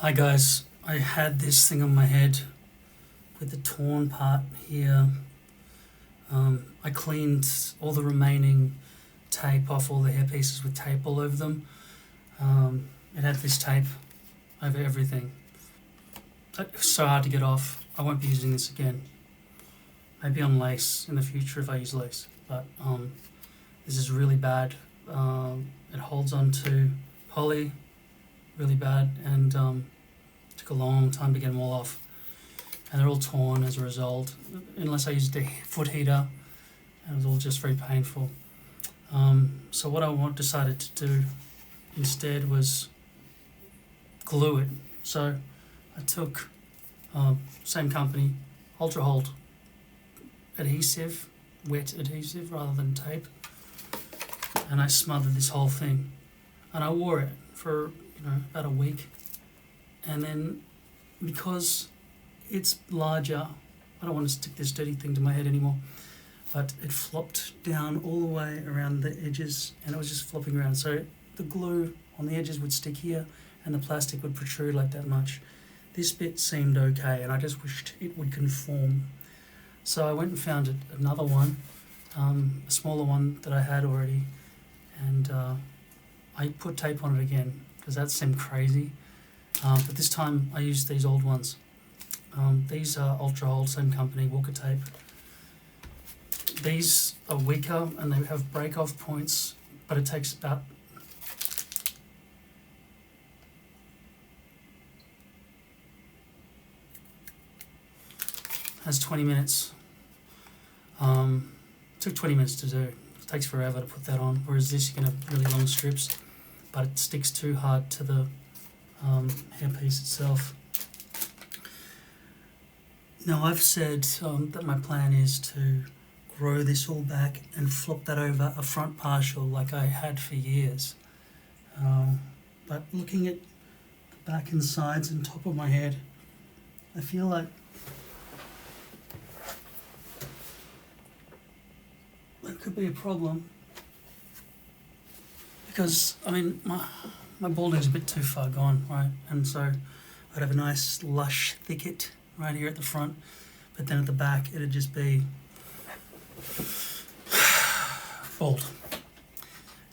Hi guys, I had this thing on my head with the torn part here. I cleaned all the remaining tape off all the hair pieces with tape all over them. It had this tape over everything. It's so hard to get off. I won't be using this again. Maybe on lace in the future if I use lace, but this is really bad. It holds on to poly really bad, and took a long time to get them all off, and they're all torn as a result, unless I used the foot heater, and it was all just very painful. So what I decided to do instead was glue it. So I took same company, Ultra Hold adhesive, wet adhesive rather than tape, and I smothered this whole thing, and I wore it for about a week, and then because it's larger, I don't want to stick this dirty thing to my head anymore, but it flopped down all the way around the edges, and it was just flopping around, so the glue on the edges would stick here and the plastic would protrude like that much. This bit seemed okay, and I just wished it would conform. So I went and found another one, a smaller one that I had already, and I put tape on it again because that seemed crazy. But this time I used these old ones. These are Ultra Hold, same company, Walker tape. These are weaker and they have break-off points, but it takes about has 20 minutes. Took 20 minutes to do. It takes forever to put that on, whereas this you can have really long strips, but it sticks too hard to the hairpiece itself. Now I've said that my plan is to grow this all back and flop that over a front partial like I had for years. But looking at the back and sides and top of my head, I feel like that could be a problem, because I mean my balding's a bit too far gone, right? And so I'd have a nice lush thicket right here at the front, but then at the back it'd just be bald,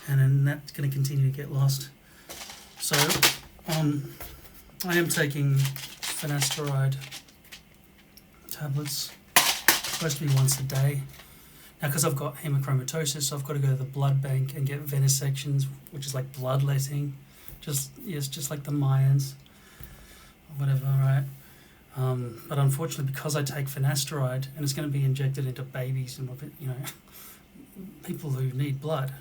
and then that's going to continue to get lost. So I am taking finasteride tablets, supposed to be once a day. Now, because I've got hemochromatosis, so I've got to go to the blood bank and get venesections, which is like bloodletting, just like the Mayans, or whatever, right? But unfortunately, because I take finasteride and it's going to be injected into babies and people who need blood,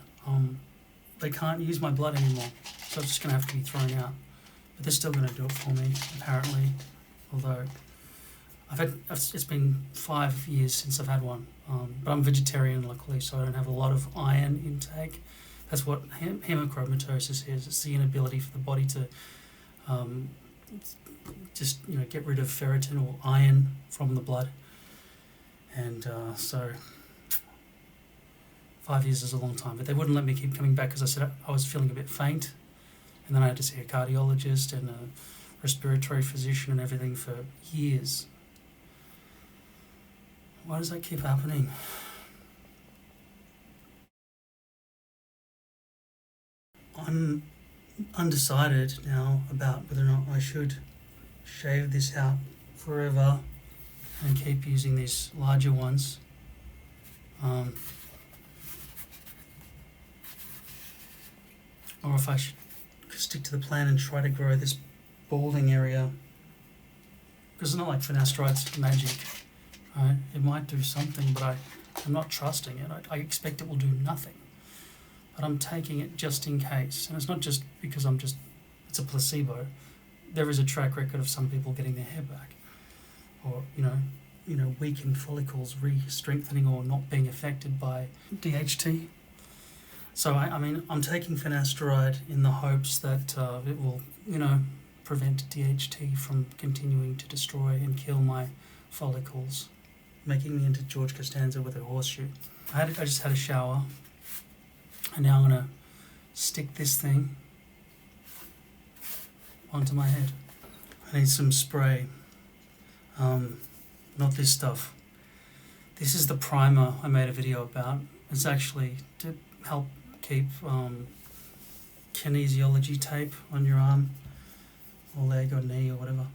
they can't use my blood anymore, so it's just going to have to be thrown out. But they're still going to do it for me, apparently. Although it's been 5 years since I've had one. But I'm vegetarian, luckily, so I don't have a lot of iron intake. That's what hemochromatosis is. It's the inability for the body to get rid of ferritin or iron from the blood. And so 5 years is a long time, but they wouldn't let me keep coming back because I said I was feeling a bit faint, and then I had to see a cardiologist and a respiratory physician and everything for years. Why does that keep happening? I'm undecided now about whether or not I should shave this out forever and keep using these larger ones. Or if I should stick to the plan and try to grow this balding area. Because it's not like finasteride's magic. Right? It might do something, but I'm not trusting it. I expect it will do nothing. But I'm taking it just in case. And it's not just because it's a placebo. There is a track record of some people getting their hair back. Or, weakened follicles re-strengthening or not being affected by DHT. So, I'm taking finasteride in the hopes that it will, prevent DHT from continuing to destroy and kill my follicles, making me into George Costanza with a horseshoe. I just had a shower, and now I'm going to stick this thing onto my head. I need some spray. Not this stuff. This is the primer I made a video about. It's actually to help keep kinesiology tape on your arm or leg or knee or whatever.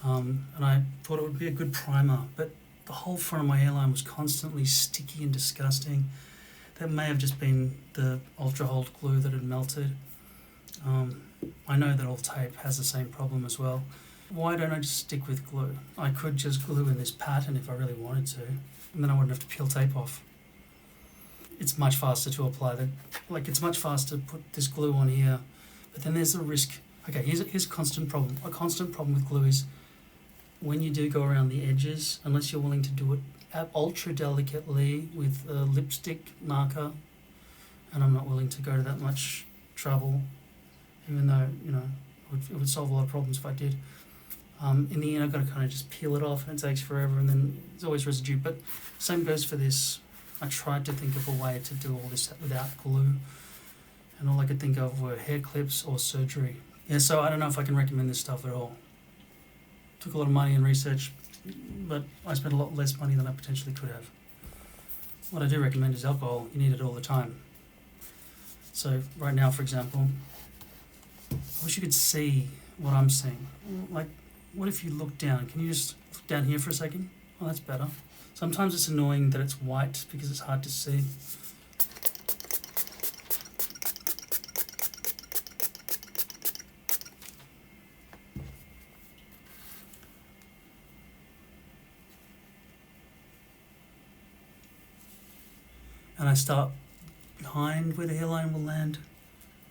And I thought it would be a good primer, but the whole front of my hairline was constantly sticky and disgusting. That may have just been the Ultra Hold glue that had melted. I know that all tape has the same problem as well. Why don't I just stick with glue? I could just glue in this pattern if I really wanted to, and then I wouldn't have to peel tape off. It's much faster to apply it's much faster to put this glue on here, but then there's a risk. Okay, here's a constant problem. A constant problem with glue is when you do go around the edges, unless you're willing to do it ultra delicately with a lipstick marker, and I'm not willing to go to that much trouble, even though, it would solve a lot of problems if I did. In the end, I've got to kind of just peel it off, and it takes forever, and then there's always residue. But same goes for this. I tried to think of a way to do all this without glue, and all I could think of were hair clips or surgery. Yeah, so I don't know if I can recommend this stuff at all. Took a lot of money and research, but I spent a lot less money than I potentially could have. What I do recommend is alcohol. You need it all the time. So right now, for example, I wish you could see what I'm seeing. Like, what if you look down? Can you just look down here for a second? Oh, that's better. Sometimes it's annoying that it's white because it's hard to see. And I start behind where the hairline will land,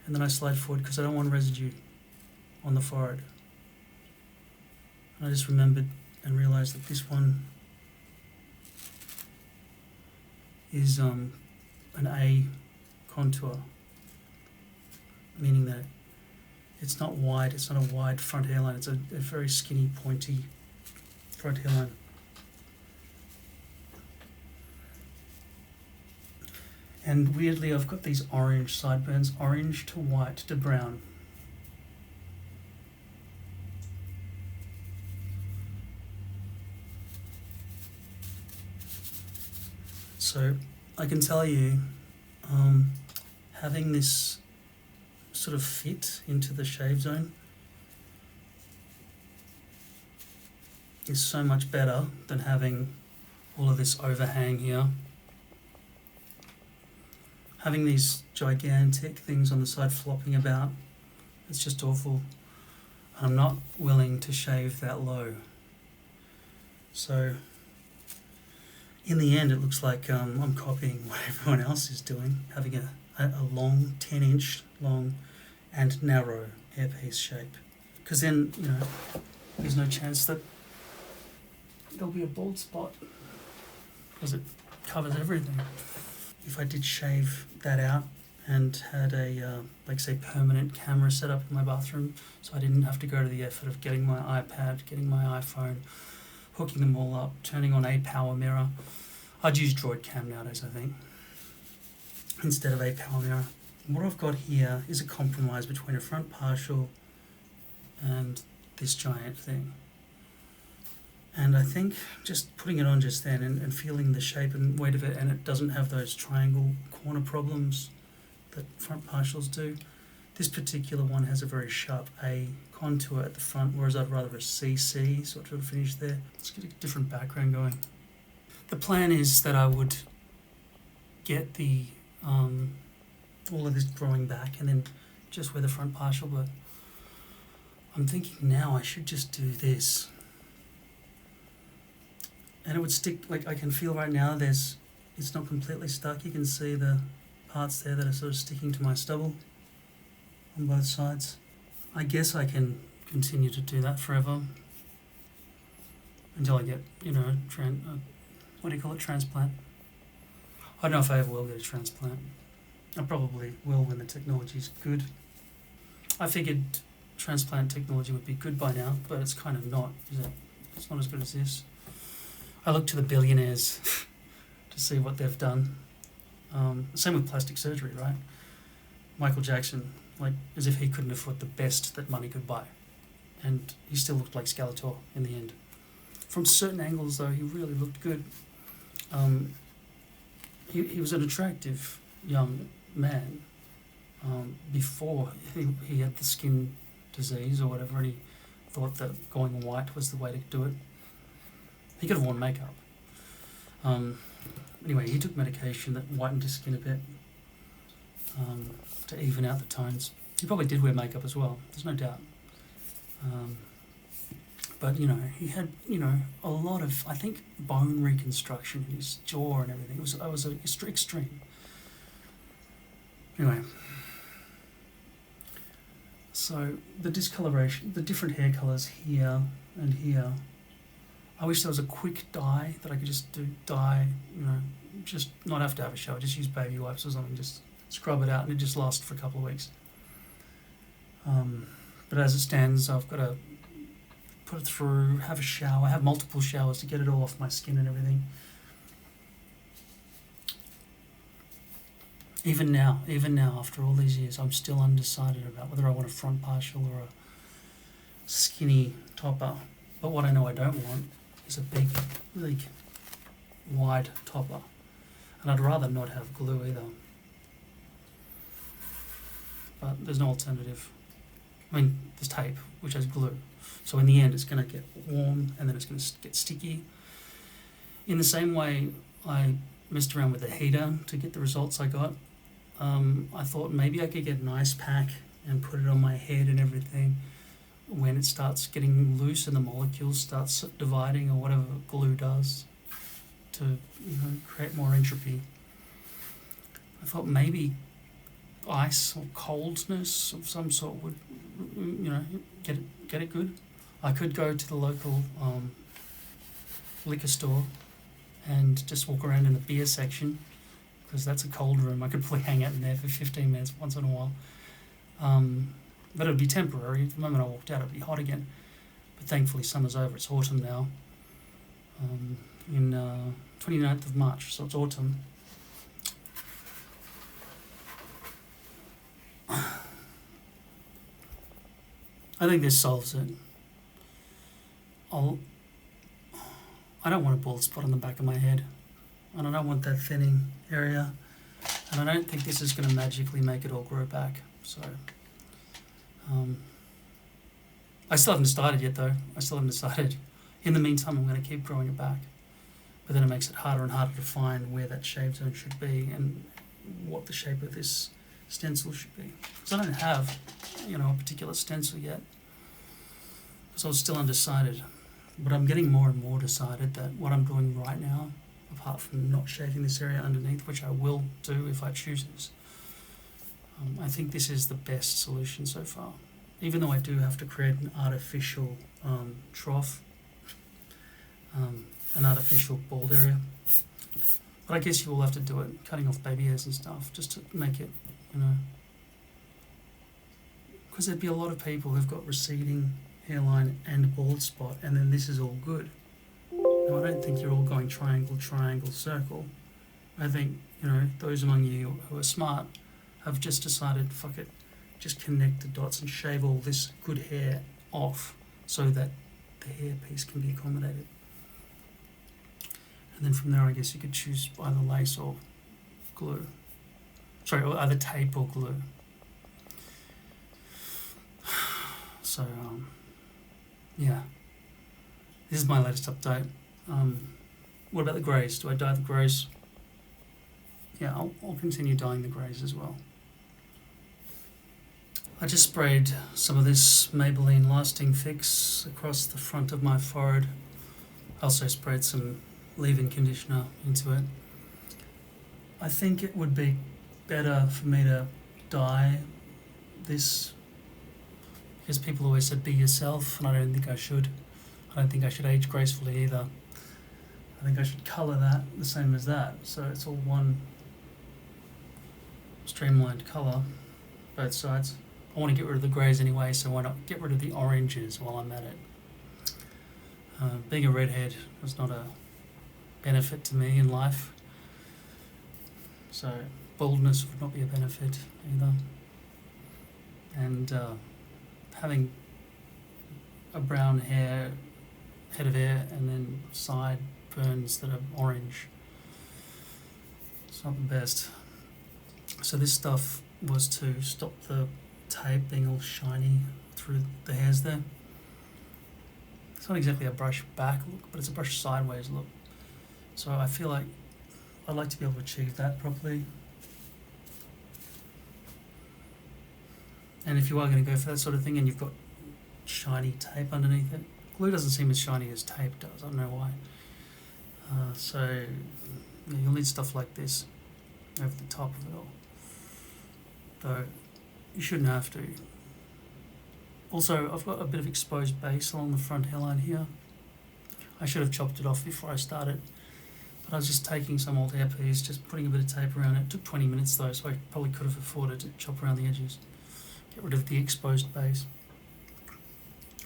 and then I slide forward because I don't want residue on the forehead. And I just remembered and realised that this one is an A contour, meaning that it's not wide, it's not a wide front hairline, it's a very skinny, pointy front hairline. And weirdly, I've got these orange sideburns, orange to white to brown. So I can tell you, having this sort of fit into the shave zone is so much better than having all of this overhang here. Having these gigantic things on the side flopping about, it's just awful. I'm not willing to shave that low. So in the end, it looks like I'm copying what everyone else is doing, having a long, 10-inch long and narrow hairpiece shape. Because then, there's no chance that there'll be a bald spot because it covers everything. If I did shave that out and had a, say, permanent camera set up in my bathroom, so I didn't have to go to the effort of getting my iPad, getting my iPhone, hooking them all up, turning on a power mirror. I'd use Droid Cam nowadays, I think, instead of a power mirror. What I've got here is a compromise between a front partial and this giant thing. And I think just putting it on just then and feeling the shape and weight of it, and it doesn't have those triangle corner problems that front partials do. This particular one has a very sharp A contour at the front, whereas I'd rather a CC sort of finish there. Let's get a different background going. The plan is that I would get the all of this growing back and then just wear the front partial, but I'm thinking now I should just do this. And it would stick, like I can feel right now it's not completely stuck. You can see the parts there that are sort of sticking to my stubble on both sides. I guess I can continue to do that forever until I get, transplant. I don't know if I ever will get a transplant. I probably will when the technology's good. I figured transplant technology would be good by now, but it's kind of not, is it? It's not as good as this. I look to the billionaires to see what they've done. Same with plastic surgery, right? Michael Jackson, as if he couldn't afford the best that money could buy. and he still looked like Skeletor in the end. From certain angles, though, he really looked good. He was an attractive young man before he had the skin disease or whatever, and he thought that going white was the way to do it. He could have worn makeup. Anyway, he took medication that whitened his skin a bit to even out the tones. He probably did wear makeup as well, there's no doubt. But, you know, he had, you know, a lot of, I think, bone reconstruction in his jaw and everything. It was extreme. Anyway. So, the discoloration, the different hair colours here and here. I wish there was a quick dye that I could just dye, you know, just not have to have a shower, just use baby wipes or something, just scrub it out and it just lasts for a couple of weeks. But as it stands, I've got to put it through, have a shower, have multiple showers to get it all off my skin and everything. Even now, after all these years, I'm still undecided about whether I want a front partial or a skinny topper. But what I know I don't want is a big, really wide topper. And I'd rather not have glue either. But there's no alternative. I mean, there's tape, which has glue. So in the end, it's going to get warm and then it's going to get sticky. In the same way, I messed around with the heater to get the results I got. I thought maybe I could get an ice pack and put it on my head and everything. When it starts getting loose and the molecules starts dividing or whatever glue does to, you know, create more entropy. I thought maybe ice or coldness of some sort would, you know, get it good. I could go to the local liquor store and just walk around in the beer section, because that's a cold room. I could probably hang out in there for 15 minutes once in a while. But it would be temporary. The moment I walked out, it would be hot again. But thankfully, summer's over. It's autumn now. In 29th of March, so it's autumn. I think this solves it. I don't want a bald spot on the back of my head. And I don't want that thinning area. And I don't think this is going to magically make it all grow back. So, I still haven't decided yet though. In the meantime, I'm going to keep growing it back. But then it makes it harder and harder to find where that shave zone should be and what the shape of this stencil should be. Because I don't have, you know, a particular stencil yet. So I was still undecided. But I'm getting more and more decided that what I'm doing right now, apart from not shaving this area underneath, which I will do if I choose this, I think this is the best solution so far. Even though I do have to create an artificial trough, an artificial bald area. But I guess you will have to do it, cutting off baby hairs and stuff, just to make it, you know. Because there'd be a lot of people who've got receding hairline and bald spot, and then this is all good. Now, I don't think you're all going triangle, triangle, circle. I think, you know, those among you who are smart have just decided, fuck it, just connect the dots and shave all this good hair off so that the hairpiece can be accommodated. And then from there, I guess you could choose either lace or glue. Sorry, or either tape or glue. So, yeah. This is my latest update. What about the greys? Do I dye the greys? Yeah, I'll continue dyeing the greys as well. I just sprayed some of this Maybelline Lasting Fix across the front of my forehead. I also sprayed some leave-in conditioner into it. I think it would be better for me to dye this, because people always said be yourself, and I don't think I should. I don't think I should age gracefully either. I think I should colour that the same as that, so it's all one streamlined colour, both sides. I want to get rid of the greys anyway, so why not get rid of the oranges while I'm at it. Being a redhead was not a benefit to me in life, so baldness would not be a benefit either. And having a brown head of hair, and then side burns that are orange. It's not the best. So this stuff was to stop the tape being all shiny through the hairs there. It's not exactly a brush back look, but it's a brush sideways look. So I feel like I'd like to be able to achieve that properly. And if you are going to go for that sort of thing and you've got shiny tape underneath it, glue doesn't seem as shiny as tape does, I don't know why. So yeah, you'll need stuff like this over the top of it all. Though you shouldn't have to. Also, I've got a bit of exposed base along the front hairline here. I should have chopped it off before I started, but I was just taking some old hairpiece, just putting a bit of tape around it. It took 20 minutes though, so I probably could have afforded to chop around the edges, get rid of the exposed base,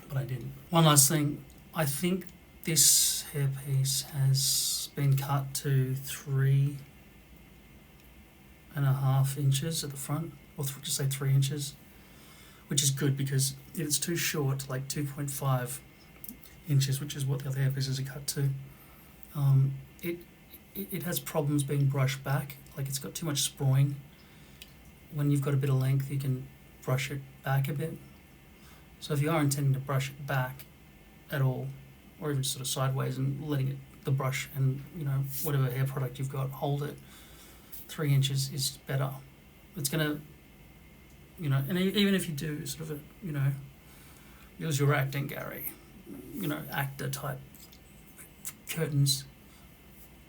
but I didn't. One last thing, I think this hairpiece has been cut to 3.5 inches at the front, or just say 3 inches, which is good because if it's too short, like 2.5 inches, which is what the other hairpieces are cut to, it has problems being brushed back, like it's got too much sprawling. When you've got a bit of length, you can brush it back a bit. So if you are intending to brush it back at all, or even sort of sideways and letting it, the brush and whatever hair product you've got, hold it, 3 inches is better. It's gonna, and even if you do sort of use your acting, Gary, actor type curtains,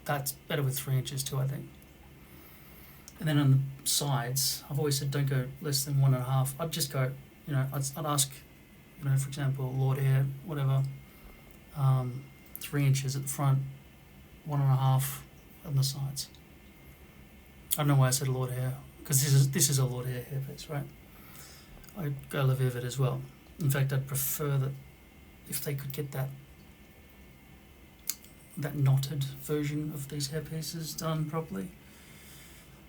that's better with 3 inches too, I think. And then on the sides, I've always said don't go less than 1.5. I'd just go, I'd ask, for example, Lord Hair, whatever, 3 inches at the front, 1.5 on the sides. I don't know why I said Lord Hair, because this is a Lord Hair hairpiece, right? I'd go La Vivid as well. In fact, I'd prefer that if they could get that knotted version of these hairpieces done properly,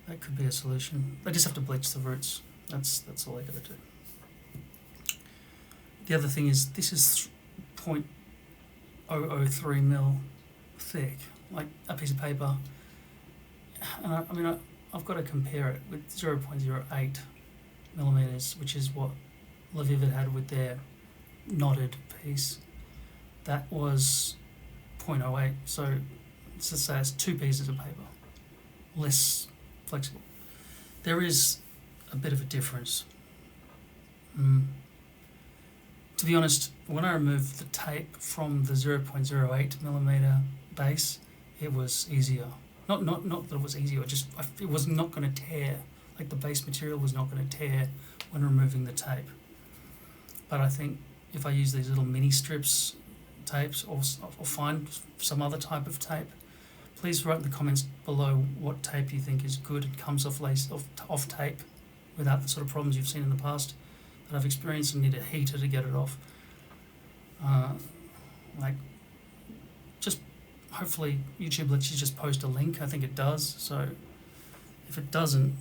that could be a solution. They just have to bleach the roots. That's all they got to do. The other thing is this is 0.003 mil thick, like a piece of paper. And I've got to compare it with 0.08 millimeters, which is what La Vivid had with their knotted piece. That was 0.08, so let's just say it's 2 pieces of paper, less flexible. There is a bit of a difference. To be honest, when I removed the tape from the 0.08 millimeter base, it was easier. Not that it was easier, it was not going to tear. Like the base material was not going to tear when removing the tape. But I think if I use these little mini strips tapes or find some other type of tape, please write in the comments below what tape you think is good and comes off tape without the sort of problems you've seen in the past that I've experienced and need a heater to get it off. Just hopefully YouTube lets you just post a link. I think it does. So if it doesn't,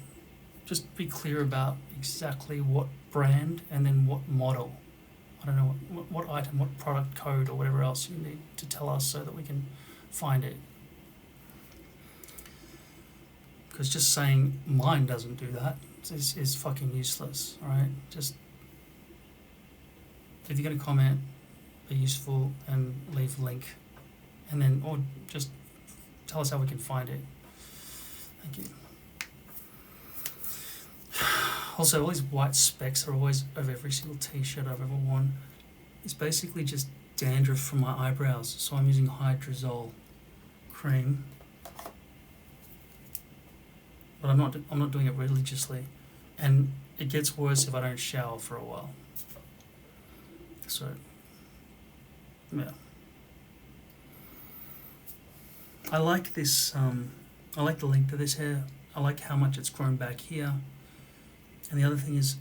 just be clear about exactly what brand and then what model. I don't know what item, what product code or whatever else you need to tell us so that we can find it. Because just saying mine doesn't do that is fucking useless, alright? Just, if you're going to comment, be useful and leave a link. And then, or just tell us how we can find it. Thank you. Also, all these white specks are always over every single t-shirt I've ever worn. It's basically just dandruff from my eyebrows, so I'm using hydrosol cream. But I'm not doing it religiously, and it gets worse if I don't shower for a while. So, yeah. I like this. I like the length of this hair. I like how much it's grown back here. And the other thing is,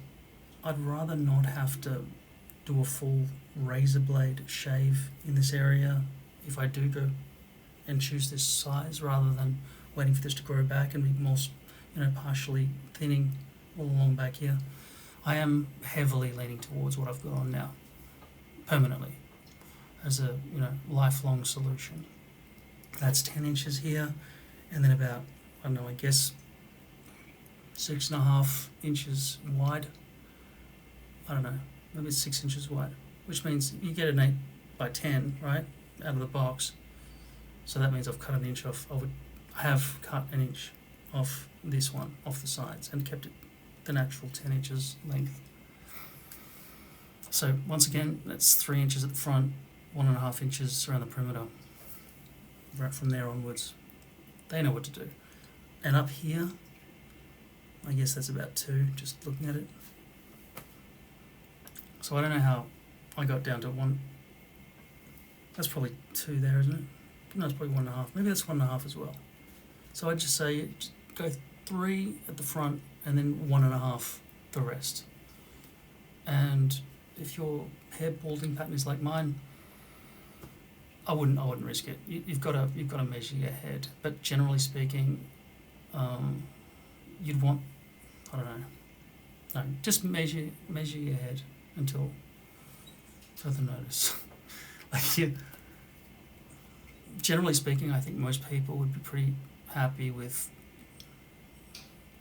I'd rather not have to do a full razor blade shave in this area if I do go and choose this size, rather than waiting for this to grow back and be more, partially thinning all along back here. I am heavily leaning towards what I've got on now, permanently. as a lifelong solution. That's 10 inches here, and then about, I don't know, I guess 6.5 inches wide. I don't know, maybe it's 6 inches wide, which means you get an 8 by 10, right, out of the box. So that means I've cut an inch off. I have cut an inch off this one, off the sides, and kept it the natural 10 inches length. So once again, that's 3 inches at the front, 1.5 inches around the perimeter. Right from there onwards, they know what to do. And up here, I guess that's about 2, just looking at it. So I don't know how I got down to 1. That's probably 2 there, isn't it? No, it's probably 1.5. Maybe that's 1.5 as well. So I'd just say go 3 at the front and then 1.5 the rest. And if your hair balding pattern is like mine, I wouldn't risk it. You've got to measure your head. But generally speaking, you'd want, I don't know. No, just measure your head until further notice. Generally speaking, I think most people would be pretty happy with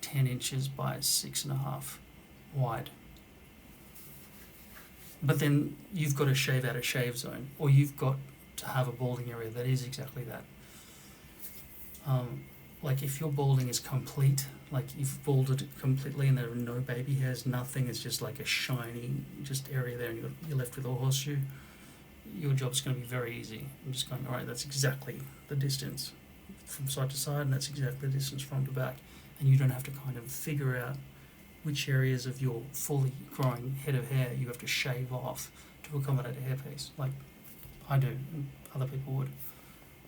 10 inches by 6.5 wide. But then you've got to shave out a shave zone, or you've got to have a balding area that is exactly that. Like if your balding is complete, like you've balded it completely and there are no baby hairs, nothing, it's just like a shiny just area there, and you're left with a horseshoe, your job's going to be very easy. I'm just going, all right, that's exactly the distance from side to side, and that's exactly the distance front to back, and you don't have to kind of figure out which areas of your fully growing head of hair you have to shave off to accommodate a hairpiece, like I do, and other people would.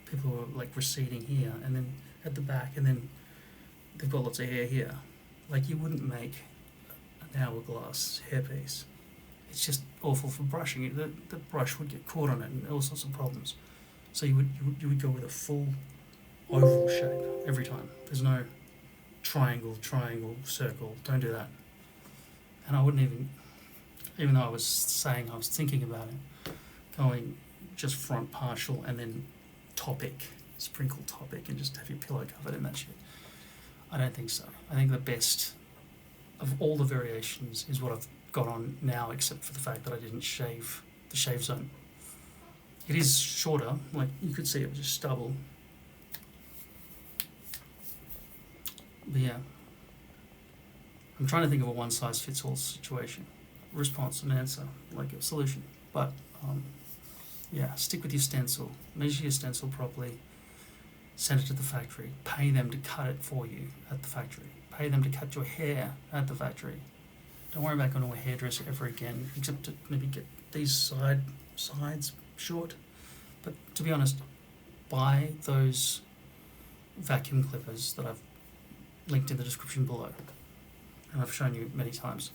People who are like receding here, and then at the back, and then they've got lots of hair here. Like you wouldn't make an hourglass hairpiece. It's just awful for brushing. The brush would get caught on it and all sorts of problems. So you would go with a full oval shape every time. There's no triangle, circle. Don't do that. And I wouldn't even though I was saying I was thinking about it, going just front partial and then topic, sprinkle topic, and just have your pillow covered in that shit. I don't think so. I think the best of all the variations is what I've got on now, except for the fact that I didn't shave the shave zone. It is shorter, like you could see it was just stubble. But yeah, I'm trying to think of a one-size-fits-all situation, response and answer, like a solution. But yeah, stick with your stencil, measure your stencil properly, send it to the factory, pay them to cut it for you at the factory, pay them to cut your hair at the factory. Don't worry about going to a hairdresser ever again, except to maybe get these sides short. But to be honest, buy those vacuum clippers that I've linked in the description below, and I've shown you many times.